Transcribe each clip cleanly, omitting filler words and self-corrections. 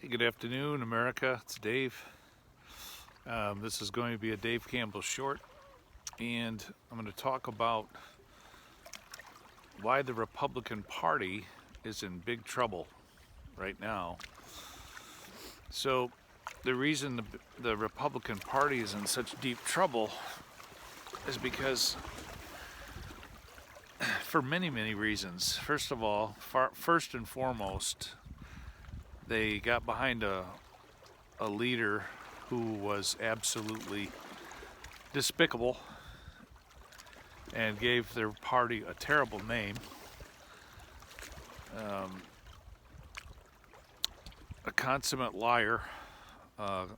Hey, good afternoon, America. It's Dave. This is going to be a Dave Campbell short, and I'm going to talk about why the Republican Party is in big trouble right now. So, the reason the Republican Party is in such deep trouble is because, for many, many reasons. First of all, first and foremost, they got behind a leader who was absolutely despicable and gave their party a terrible name. A consummate liar, a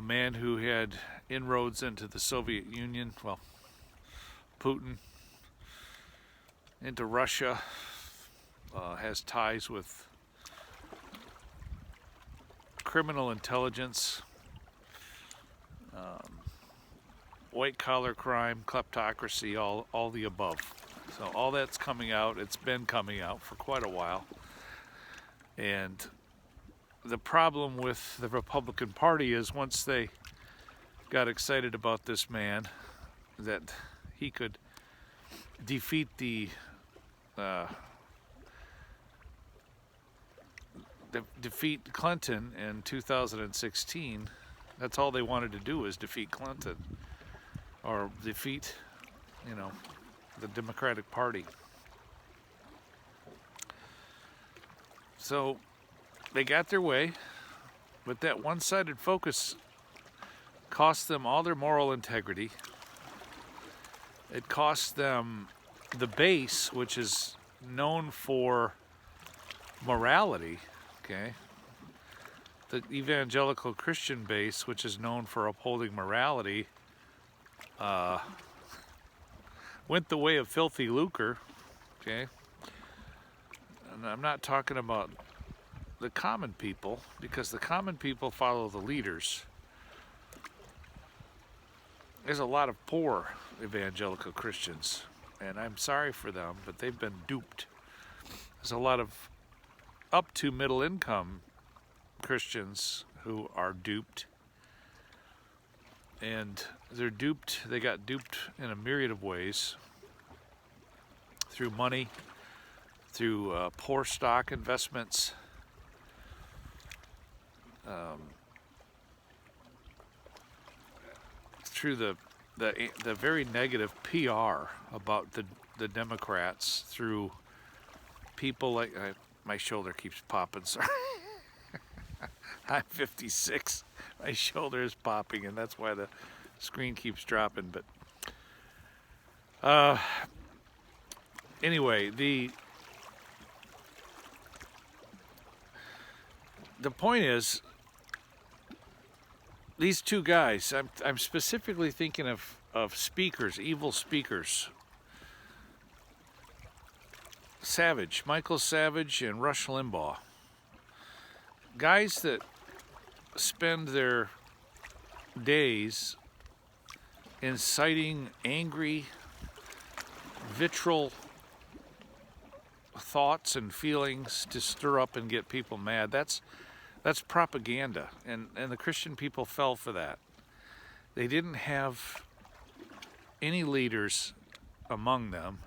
man who had inroads into the Soviet Union, well, Putin, into Russia, has ties with criminal intelligence, white-collar crime, kleptocracy, all the above. So all that's coming out. It's been coming out for quite a while. And the problem with the Republican Party is once they got excited about this man, that he could defeat defeat Clinton in 2016, that's all they wanted to do was defeat Clinton or defeat, the Democratic Party. So they got their way, but that one-sided focus cost them all their moral integrity. It cost them the base, which is known for morality. Okay, the Evangelical Christian base, which is known for upholding morality, went the way of filthy lucre. Okay, and I'm not talking about the common people, because the common people follow the leaders. There's a lot of poor evangelical Christians, and I'm sorry for them, but they've been duped. There's a lot of up to middle income Christians who are duped, and they got duped in a myriad of ways, through money, through poor stock investments, through the very negative PR about the Democrats, through people like my shoulder keeps popping, sorry. I'm 56. My shoulder is popping, and that's why the screen keeps dropping. But anyway, the point is, these two guys, I'm specifically thinking of speakers, evil speakers. Michael Savage and Rush Limbaugh. Guys that spend their days inciting angry, vitriol thoughts and feelings to stir up and get people mad. That's propaganda, and the Christian people fell for that. They didn't have any leaders among them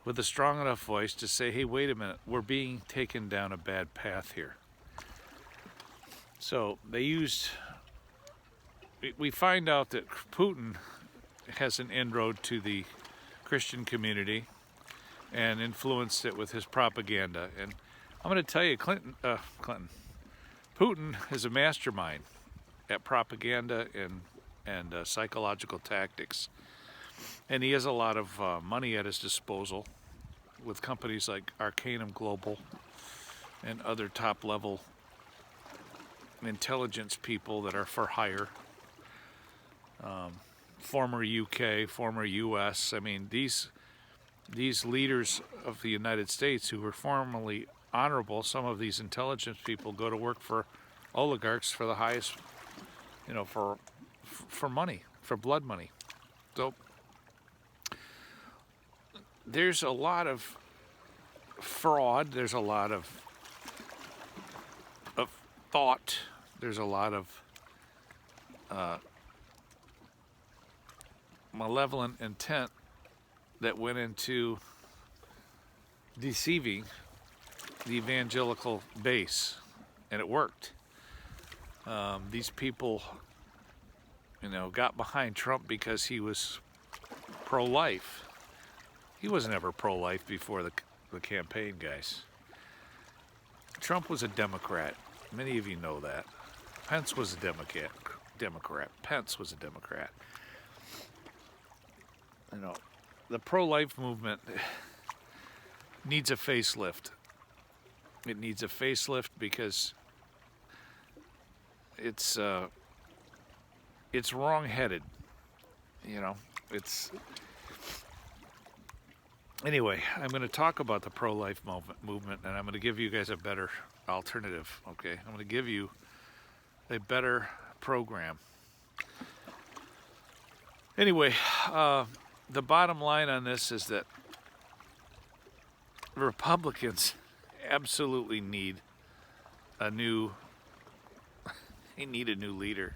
with a strong enough voice to say, hey, wait a minute, we're being taken down a bad path here. So we find out that Putin has an inroad to the Christian community and influenced it with his propaganda. And I'm going to tell you, Putin is a mastermind at propaganda and psychological tactics. And he has a lot of money at his disposal with companies like Arcanum Global and other top-level intelligence people that are for hire. Former UK, former US. I mean, these leaders of the United States who were formerly honorable, some of these intelligence people go to work for oligarchs for the highest, for money, for blood money. So there's a lot of fraud, there's a lot of thought, there's a lot of malevolent intent that went into deceiving the evangelical base, and it worked. These people, got behind Trump because he was pro-life. He wasn't ever pro-life before the campaign, guys. Trump was a Democrat. Many of you know that. Pence was a Democrat. Pence was a Democrat. The pro-life movement needs a facelift. It needs a facelift because it's wrong-headed. Anyway, I'm going to talk about the pro-life movement, and I'm going to give you guys a better alternative. Okay, I'm going to give you a better program. Anyway, the bottom line on this is that Republicans absolutely need a new leader.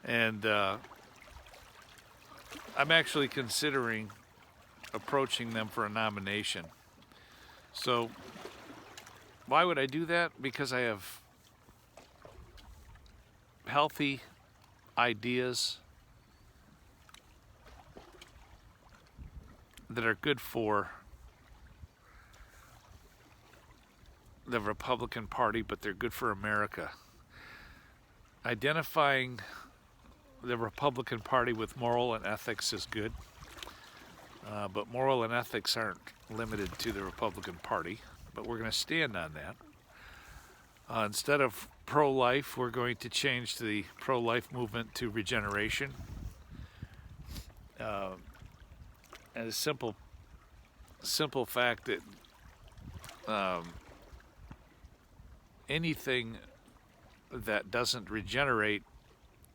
And I'm actually considering approaching them for a nomination. So why would I do that? Because I have healthy ideas that are good for the Republican Party, but they're good for America. Identifying the Republican Party with moral and ethics is good, but moral and ethics aren't limited to the Republican Party, but we're going to stand on that. Instead of pro-life, we're going to change the pro-life movement to regeneration. And a simple fact that anything that doesn't regenerate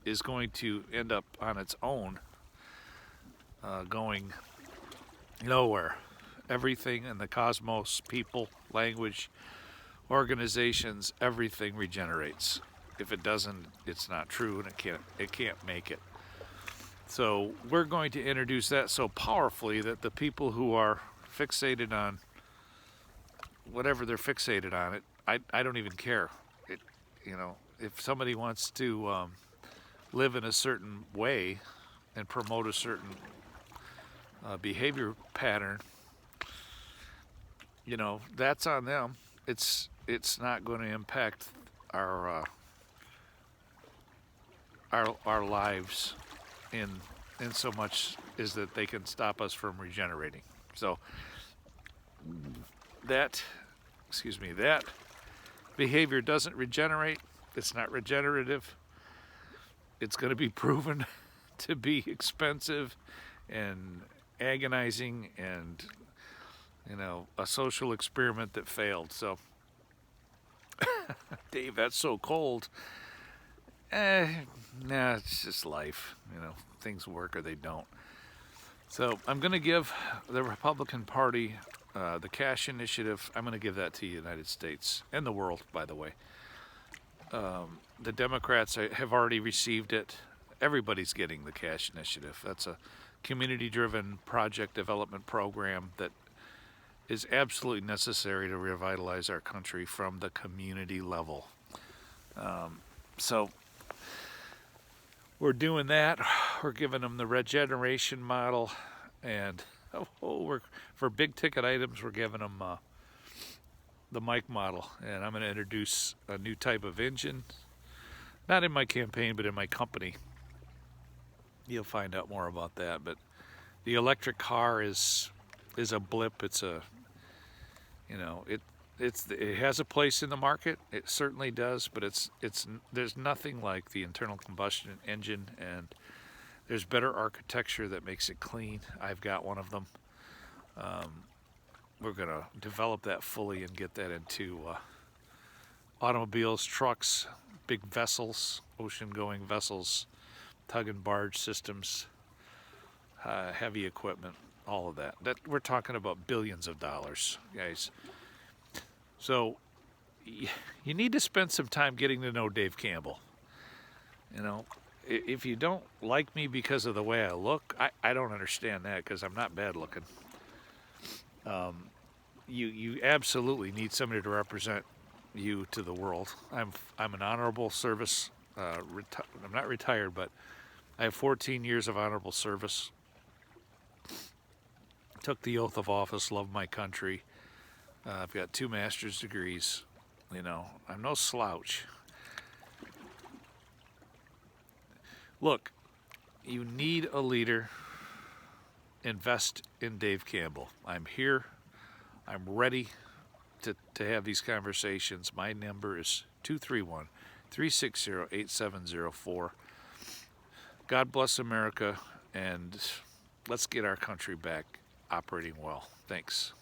is going to end up on its own, going nowhere. Everything in the cosmos, people, language, organizations, everything regenerates. If it doesn't, it's not true, and it can't make it. So we're going to introduce that so powerfully that the people who are fixated on whatever they're fixated on, I don't even care. If somebody wants to live in a certain way and promote a certain behavior pattern, that's on them. It's not going to impact our lives in so much as that they can stop us from regenerating. So that behavior doesn't regenerate. It's not regenerative. It's going to be proven to be expensive and agonizing and a social experiment that failed. So Dave, that's so cold. Nah, it's just life. Things work or they don't. So I'm going to give the Republican Party the cash initiative. I'm going to give that to the United States and the world, by the way. The Democrats have already received it. Everybody's getting the cash initiative. That's a community-driven project development program that is absolutely necessary to revitalize our country from the community level. So we're doing that. We're giving them the Regeneration Model, and for big ticket items, we're giving them the MII-KE model, and I'm going to introduce a new type of engine, not in my campaign, but in my company. You'll find out more about that. But the electric car is a blip. It's it has a place in the market. It certainly does, but there's nothing like the internal combustion engine, and there's better architecture that makes it clean. I've got one of them. We're going to develop that fully and get that into automobiles, trucks, big vessels, ocean-going vessels, tug and barge systems, heavy equipment, all of that. We're talking about billions of dollars, guys. So you need to spend some time getting to know Dave Campbell. You know, if you don't like me because of the way I look, I don't understand that, because I'm not bad looking. You absolutely need somebody to represent you to the world. I'm an honorable service. I'm not retired, but I have 14 years of honorable service. Took the oath of office, love my country. I've got 2 master's degrees. You know, I'm no slouch. Look, you need a leader. Invest in Dave Campbell. I'm here. I'm ready to have these conversations. My number is 231-360-8704. God bless America, and let's get our country back operating well. Thanks.